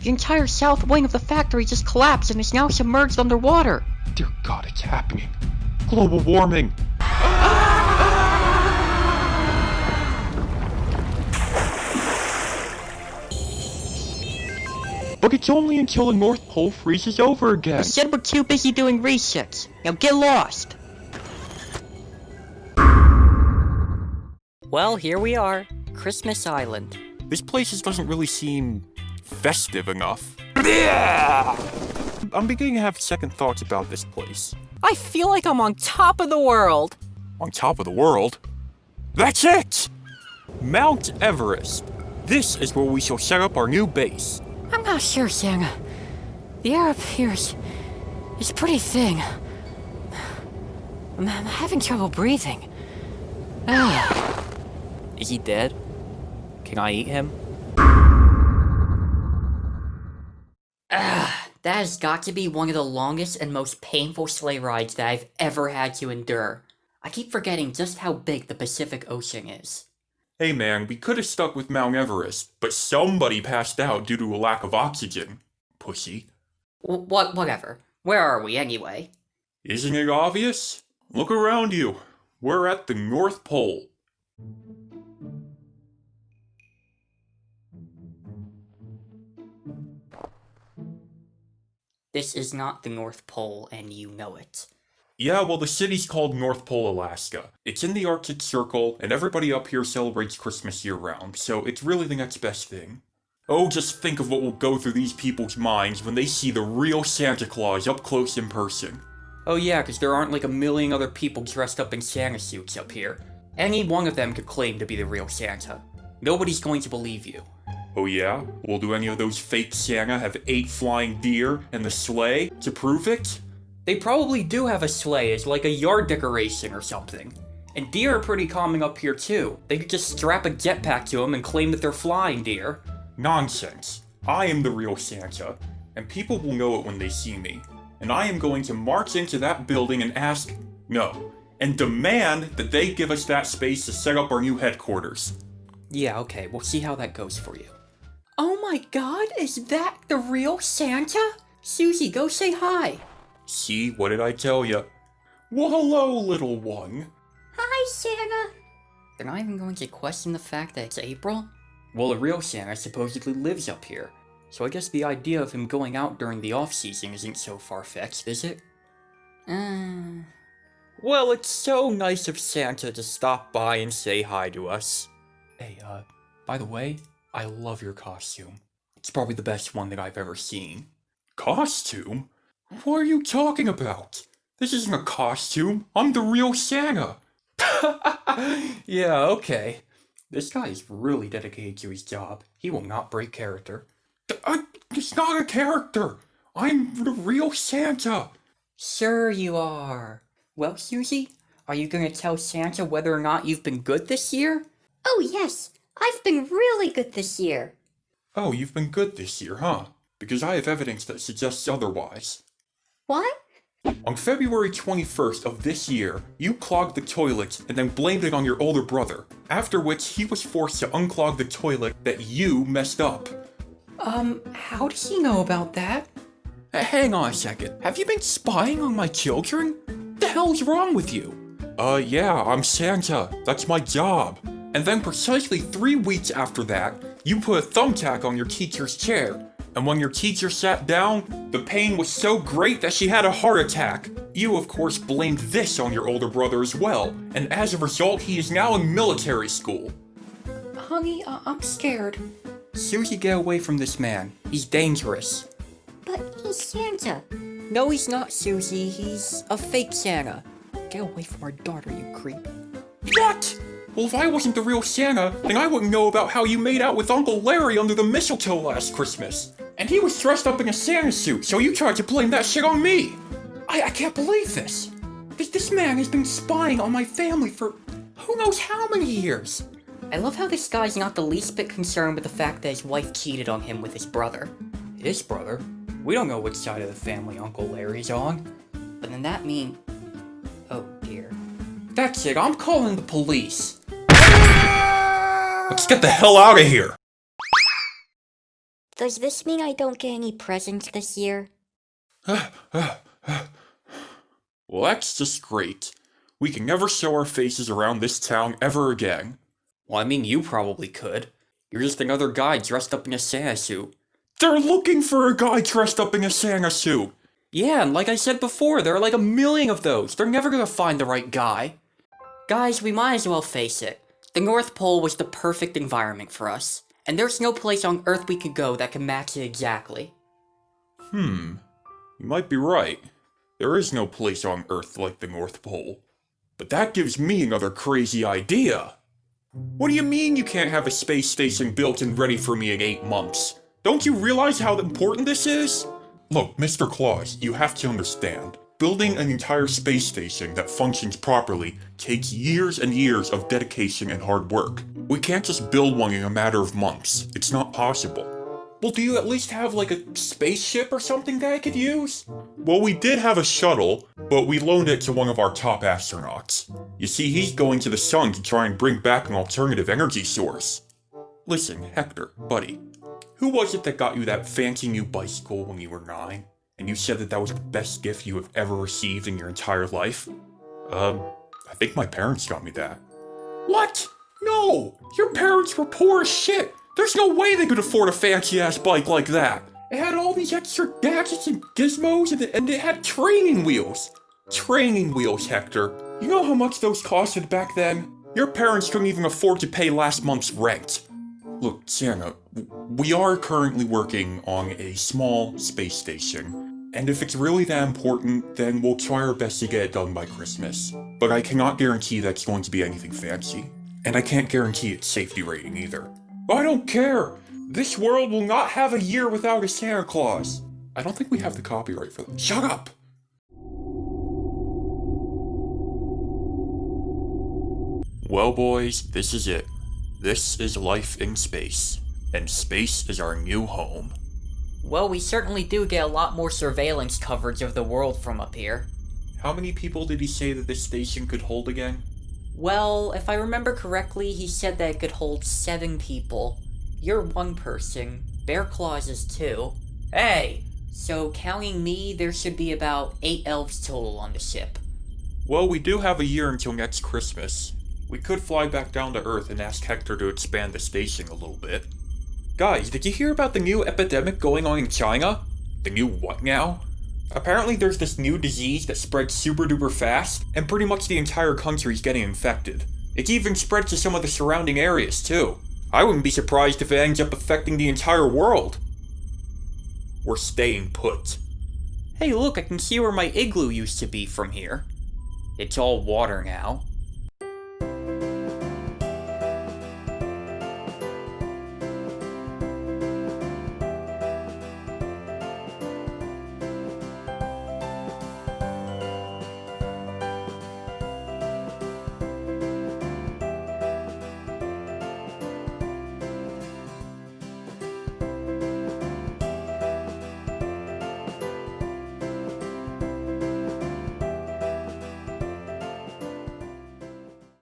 The entire south wing of the factory just collapsed and is now submerged underwater. Dear God, it's happening. Global warming. But it's only until the North Pole freezes over again. I said we're too busy doing resets. Now get lost. Well, here we are. Christmas Island. This place doesn't really seem festive enough. I'm beginning to have second thoughts about this place. I feel like I'm on top of the world. On top of the world? That's it! Mount Everest. This is where we shall set up our new base. I'm not sure, Santa. The air up here is pretty thin. I'm having trouble breathing. Is he dead? Can I eat him? That has got to be one of the longest and most painful sleigh rides that I've ever had to endure. I keep forgetting just how big the Pacific Ocean is. Hey man, we could have stuck with Mount Everest, but somebody passed out due to a lack of oxygen. Pussy. Whatever. Where are we anyway? Isn't it obvious? Look around you. We're at the North Pole. This is not the North Pole, and you know it. Yeah, well, the city's called North Pole, Alaska. It's in the Arctic Circle, and everybody up here celebrates Christmas year-round, so it's really the next best thing. Oh, just think of what will go through these people's minds when they see the real Santa Claus up close in person. Oh yeah, because there aren't like a million other people dressed up in Santa suits up here. Any one of them could claim to be the real Santa. Nobody's going to believe you. Oh yeah? Well, do any of those fake Santa have 8 flying deer and the sleigh to prove it? They probably do have a sleigh as like a yard decoration or something. And deer are pretty common up here too. They could just strap a jetpack to them and claim that they're flying deer. Nonsense. I am the real Santa, and people will know it when they see me. And I am going to march into that building and and demand that they give us that space to set up our new headquarters. Yeah, okay, we'll see how that goes for you. Oh my god, is that the real Santa? Susie, go say hi. See, what did I tell ya? Well, hello, little one. Hi, Santa. They're not even going to question the fact that it's April? Well, the real Santa supposedly lives up here, so I guess the idea of him going out during the off-season isn't so far-fetched, is it? Well, it's so nice of Santa to stop by and say hi to us. Hey, by the way, I love your costume. It's probably the best one that I've ever seen. Costume? What are you talking about? This isn't a costume. I'm the real Santa. Yeah, okay. This guy is really dedicated to his job. He will not break character. It's not a character. I'm the real Santa. Sure you are. Well, Susie, are you gonna tell Santa whether or not you've been good this year? Oh yes, I've been really good this year. Oh, you've been good this year, huh? Because I have evidence that suggests otherwise. What? On February 21st of this year, you clogged the toilet and then blamed it on your older brother, after which he was forced to unclog the toilet that you messed up. How does he know about that? Hang on a second. Have you been spying on my children? What the hell's wrong with you? Yeah, I'm Santa. That's my job. And then precisely 3 weeks after that, you put a thumbtack on your teacher's chair. And when your teacher sat down, the pain was so great that she had a heart attack. You, of course, blamed this on your older brother as well, and as a result, he is now in military school. Honey, I'm scared. Susie, get away from this man. He's dangerous. But he's Santa. No, he's not, Susie. He's a fake Santa. Get away from our daughter, you creep. What? Well, if I wasn't the real Santa, then I wouldn't know about how you made out with Uncle Larry under the mistletoe last Christmas. And he was dressed up in a Santa suit, so you tried to blame that shit on me. I can't believe this. This man has been spying on my family for who knows how many years. I love how this guy's not the least bit concerned with the fact that his wife cheated on him with his brother. His brother? We don't know which side of the family Uncle Larry's on. But then that mean... Oh dear. That's it, I'm calling the police. Let's get the hell out of here. Does this mean I don't get any presents this year? Well, that's just great. We can never show our faces around this town ever again. Well, I mean, you probably could. You're just another guy dressed up in a Santa suit. They're looking for a guy dressed up in a Santa suit. Yeah, and like I said before, there are like a million of those. They're never gonna find the right guy. Guys, we might as well face it. The North Pole was the perfect environment for us, and there's no place on Earth we could go that can match it exactly. You might be right. There is no place on Earth like the North Pole. But that gives me another crazy idea. What do you mean you can't have a space station built and ready for me in 8 months? Don't you realize how important this is? Look, Mr. Claus, you have to understand. Building an entire space station that functions properly takes years and years of dedication and hard work. We can't just build one in a matter of months. It's not possible. Well, do you at least have like a spaceship or something that I could use? Well, we did have a shuttle, but we loaned it to one of our top astronauts. You see, he's going to the sun to try and bring back an alternative energy source. Listen, Hector, buddy, who was it that got you that fancy new bicycle when you were 9? And you said that that was the best gift you have ever received in your entire life? I think my parents got me that. What? No! Your parents were poor as shit! There's no way they could afford a fancy-ass bike like that! It had all these extra gadgets and gizmos, and it had training wheels! Training wheels, Hector. You know how much those costed back then? Your parents couldn't even afford to pay last month's rent. Look, Santa, we are currently working on a small space station, and if it's really that important, then we'll try our best to get it done by Christmas. But I cannot guarantee that's going to be anything fancy. And I can't guarantee its safety rating either. I don't care! This world will not have a year without a Santa Claus! I don't think we have the copyright for that. Shut up! Well, boys, this is it. This is life in space, and space is our new home. Well, we certainly do get a lot more surveillance coverage of the world from up here. How many people did he say that this station could hold again? Well, if I remember correctly, he said that it could hold 7 people. You're 1 person. Bear Claws is 2. Hey! So, counting me, there should be about 8 elves total on the ship. Well, we do have a year until next Christmas. We could fly back down to Earth and ask Hector to expand the station a little bit. Guys, did you hear about the new epidemic going on in China? The new what now? Apparently there's this new disease that spreads super duper fast, and pretty much the entire country's getting infected. It's even spread to some of the surrounding areas too. I wouldn't be surprised if it ends up affecting the entire world. We're staying put. Hey look, I can see where my igloo used to be from here. It's all water now.